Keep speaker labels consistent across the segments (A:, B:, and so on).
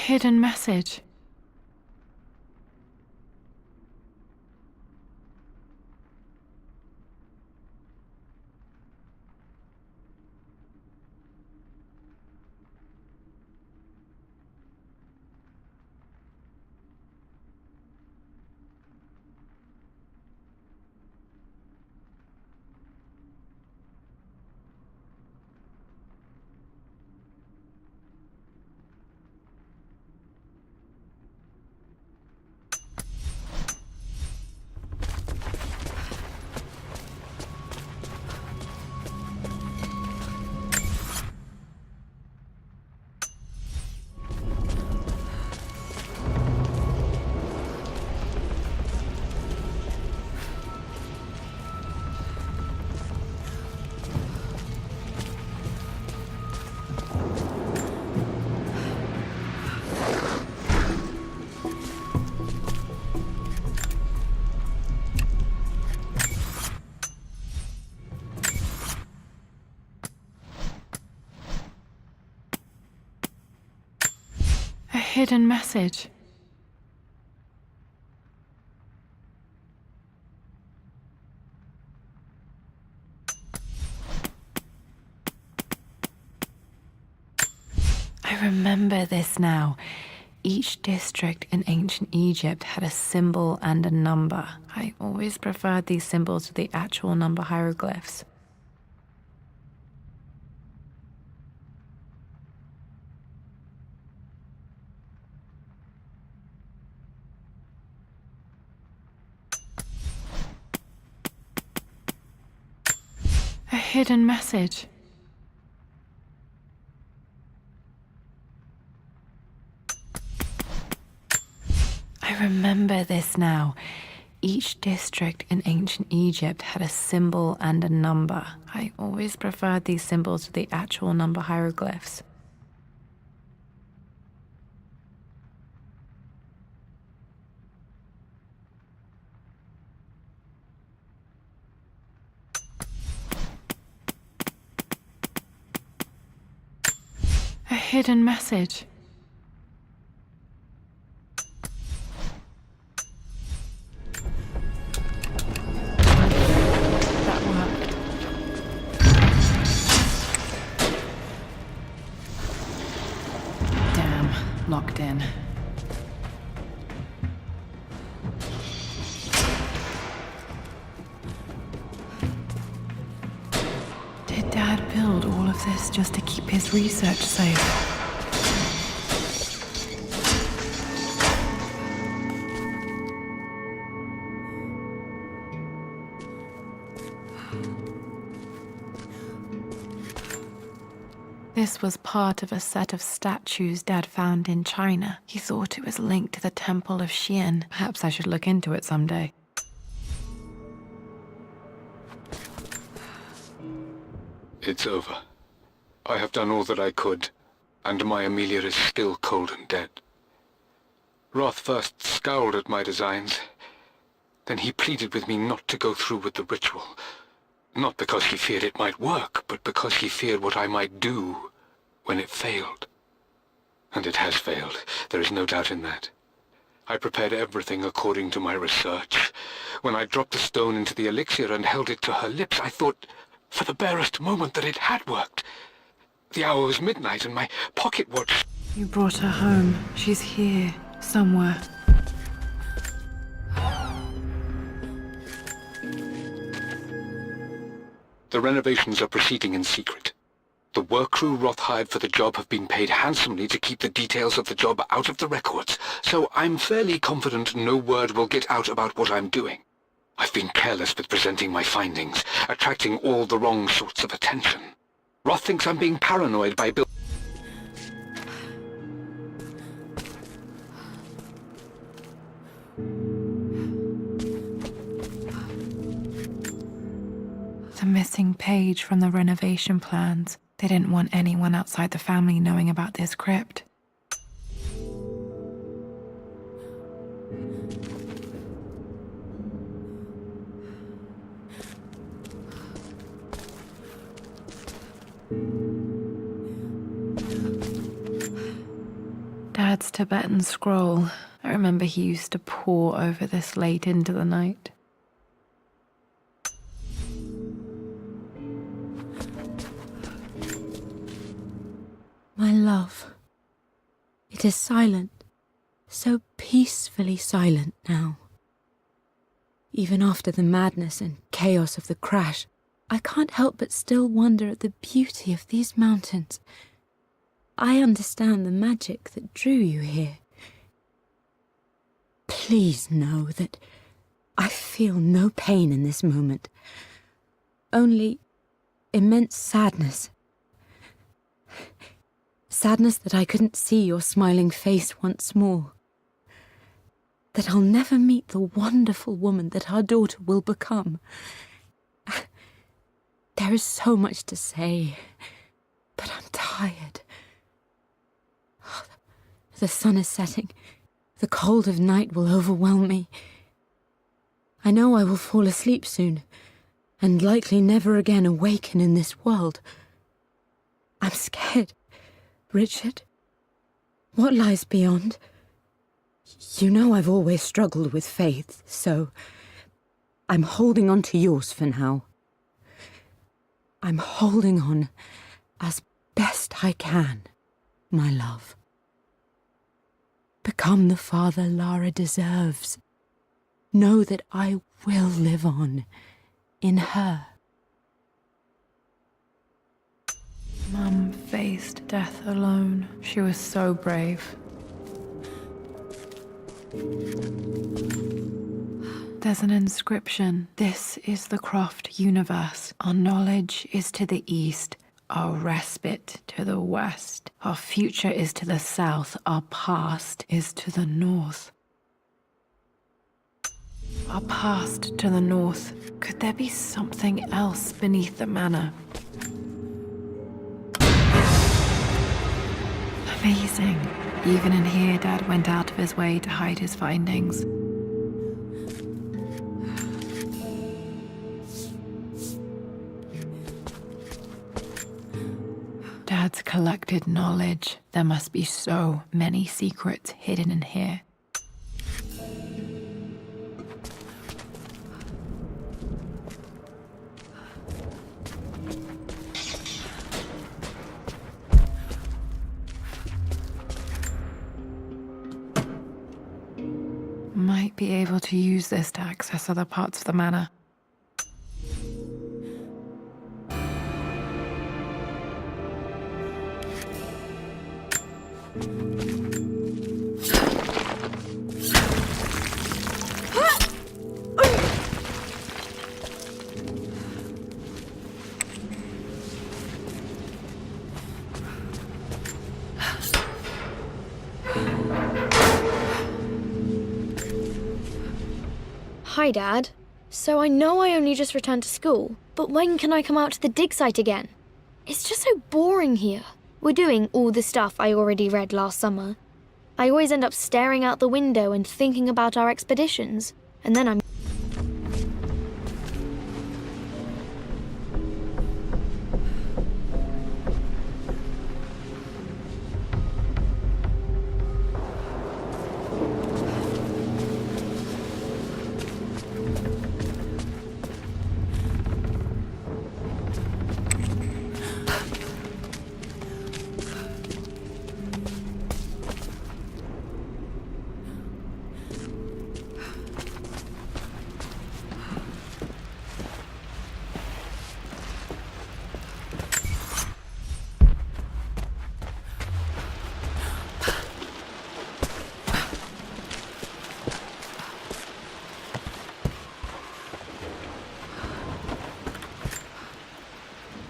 A: hidden message. A hidden message. I remember this now. Each district in ancient Egypt had a symbol and a number. I always preferred these symbols to the actual number hieroglyphs. A hidden message. I remember this now. Each district in ancient Egypt had a symbol and a number. I always preferred these symbols to the actual number hieroglyphs. A hidden message. That worked. Damn, locked in. Did Dad build all of this just to keep his research safe? This was part of a set of statues Dad found in China. He thought it was linked to the Temple of Xian. Perhaps I should look into it someday.
B: It's over. I have done all that I could, and my Amelia is still cold and dead. Roth first scowled at my designs. Then he pleaded with me not to go through with the ritual. Not because he feared it might work, but because he feared what I might do when it failed. And it has failed. There is no doubt in that. I prepared everything according to my research. When I dropped the stone into the elixir and held it to her lips, I thought for the barest moment that it had worked. The hour was midnight and my pocket watch...
A: You brought her home. She's here, somewhere.
B: The renovations are proceeding in secret. The work crew Roth hired for the job have been paid handsomely to keep the details of the job out of the records, so I'm fairly confident no word will get out about what I'm doing. I've been careless with presenting my findings, attracting all the wrong sorts of attention. Roth thinks I'm being paranoid by
A: The missing page from the renovation plans. They didn't want anyone outside the family knowing about this crypt. Dad Dad's Tibetan scroll. I remember he used to pore over this late into the night.
C: My love, it is silent, so peacefully silent now. Even after the madness and chaos of the crash, I can't help but still wonder at the beauty of these mountains. I understand the magic that drew you here. Please know that I feel no pain in this moment, only immense sadness. Sadness that I couldn't see your smiling face once more. That I'll never meet the wonderful woman that our daughter will become. There is so much to say, but I'm tired. The sun is setting. The cold of night will overwhelm me. I know I will fall asleep soon, and likely never again awaken in this world. I'm scared. Richard, what lies beyond? You know I've always struggled with faith, so I'm holding on to yours for now. I'm holding on as best I can, my love. Become the father Lara deserves. Know that I will live on in her.
A: Mum faced death alone. She was so brave. There's an inscription. This is the Croft universe. Our knowledge is to the east, our respite to the west. Our future is to the south, our past is to the north. Our past to the north. Could there be something else beneath the manor? Amazing. Even in here, Dad went out of his way to hide his findings. Dad's collected knowledge. There must be so many secrets hidden in here. Might be able to use this to access other parts of the manor.
D: Hi, Dad. So I know I only just returned to school, but when can I come out to the dig site again? It's just so boring here. We're doing all the stuff I already read last summer. I always end up staring out the window and thinking about our expeditions, and then I'm...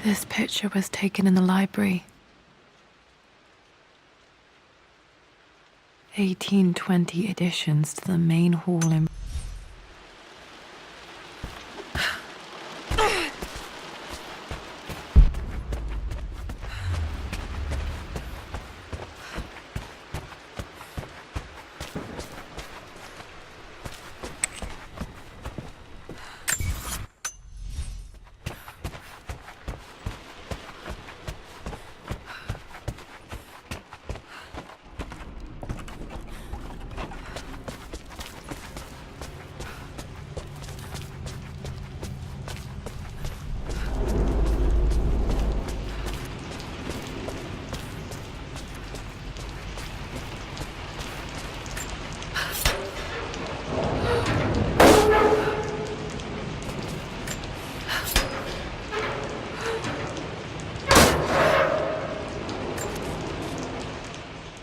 D: This picture was taken in the library. 1820 additions to the main hall in...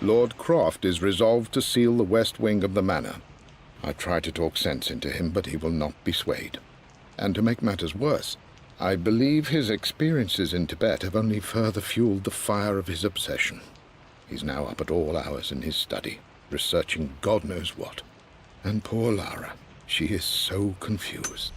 E: Lord Croft is resolved to seal the west wing of the manor. I try to talk sense into him, but he will not be swayed. And to make matters worse, I believe his experiences in Tibet have only further fueled the fire of his obsession. He's now up at all hours in his study, researching God knows what. And poor Lara, she is so confused.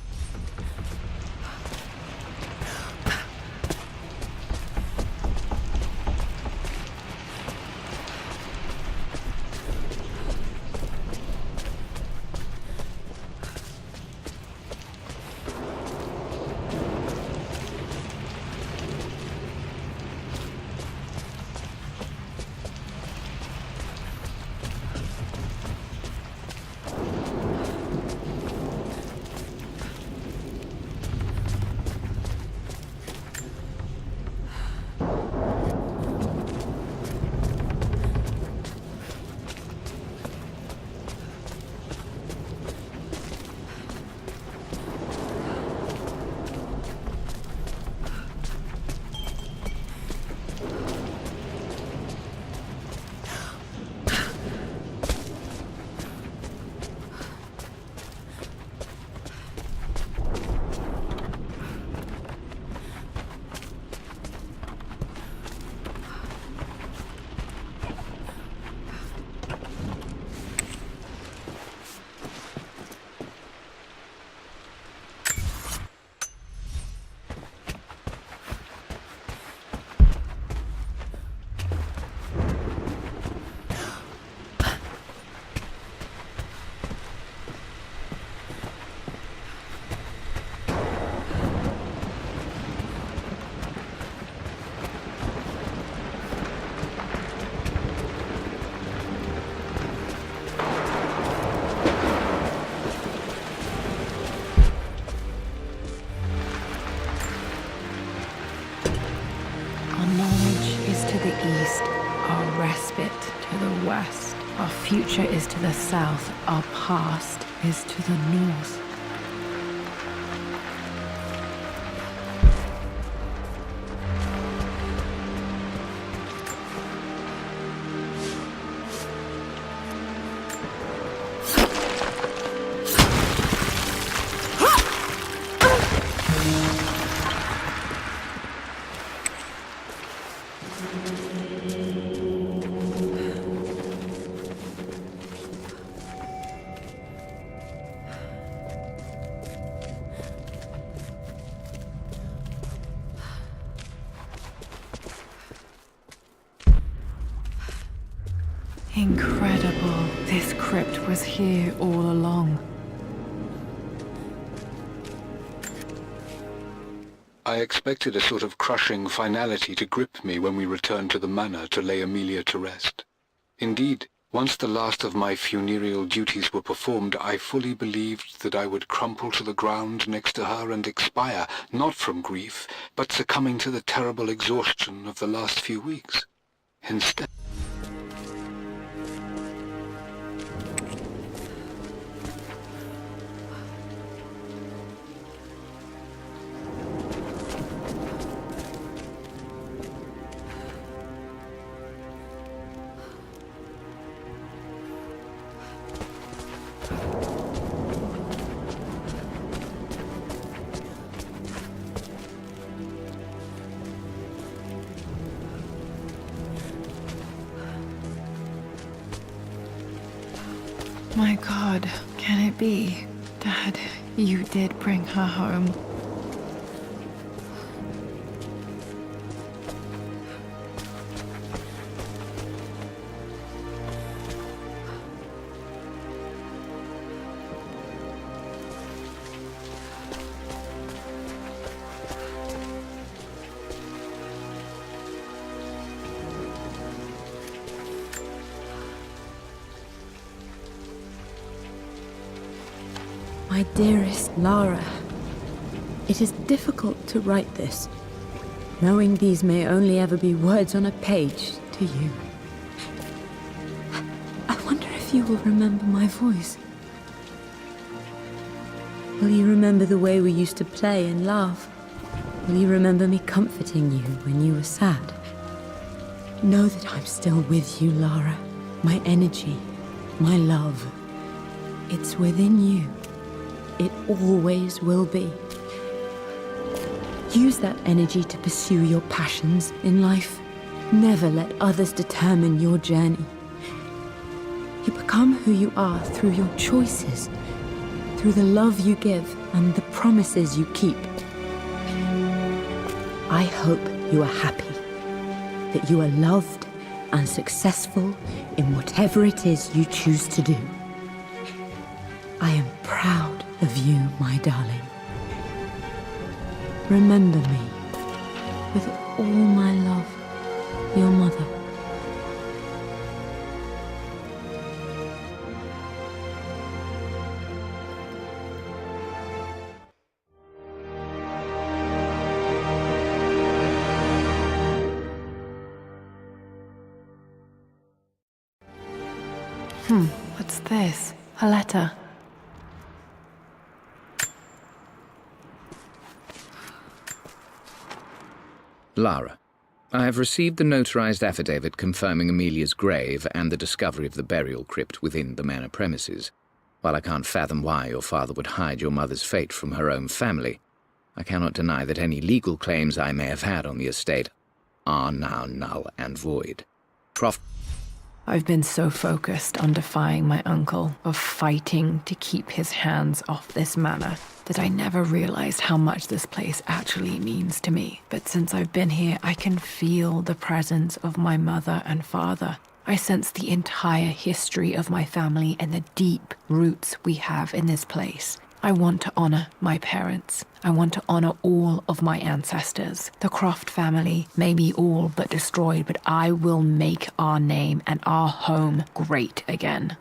A: Our future is to the south, our past is to the north. Incredible. This crypt was here all along.
B: I expected a sort of crushing finality to grip me when we returned to the manor to lay Amelia to rest. Indeed, once the last of my funereal duties were performed, I fully believed that I would crumple to the ground next to her and expire, not from grief, but succumbing to the terrible exhaustion of the last few weeks. Instead...
A: My God, can it be? Dad, you did bring her home.
C: My dearest Lara, it is difficult to write this, knowing these may only ever be words on a page to you. I wonder if you will remember my voice. Will you remember the way we used to play and laugh? Will you remember me comforting you when you were sad? Know that I'm still with you, Lara. My energy, my love. It's within you. It always will be. Use that energy to pursue your passions in life. Never let others determine your journey. You become who you are through your choices, through the love you give and the promises you keep. I hope you are happy, that you are loved and successful in whatever it is you choose to do. I am proud of you, my darling. Remember me, with all my love, your mother.
A: What's this? A letter.
F: Lara, I have received the notarized affidavit confirming Amelia's grave and the discovery of the burial crypt within the manor premises. While I can't fathom why your father would hide your mother's fate from her own family, I cannot deny that any legal claims I may have had on the estate are now null and void. Croft...
A: I've been so focused on defying my uncle, of fighting to keep his hands off this manor, that I never realized how much this place actually means to me. But since I've been here, I can feel the presence of my mother and father. I sense the entire history of my family and the deep roots we have in this place. I want to honor my parents. I want to honor all of my ancestors. The Croft family may be all but destroyed, but I will make our name and our home great again.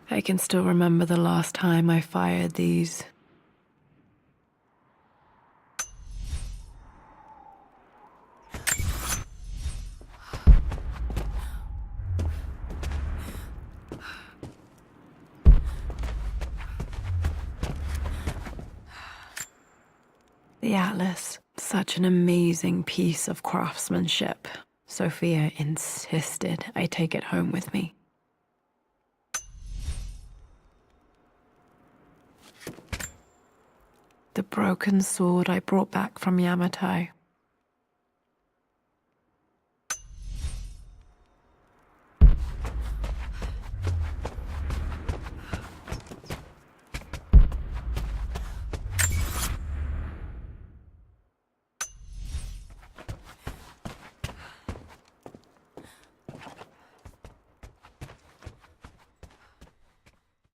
A: I can still remember the last time I fired these. The atlas, such an amazing piece of craftsmanship. Sophia insisted I take it home with me. The broken sword I brought back from Yamato.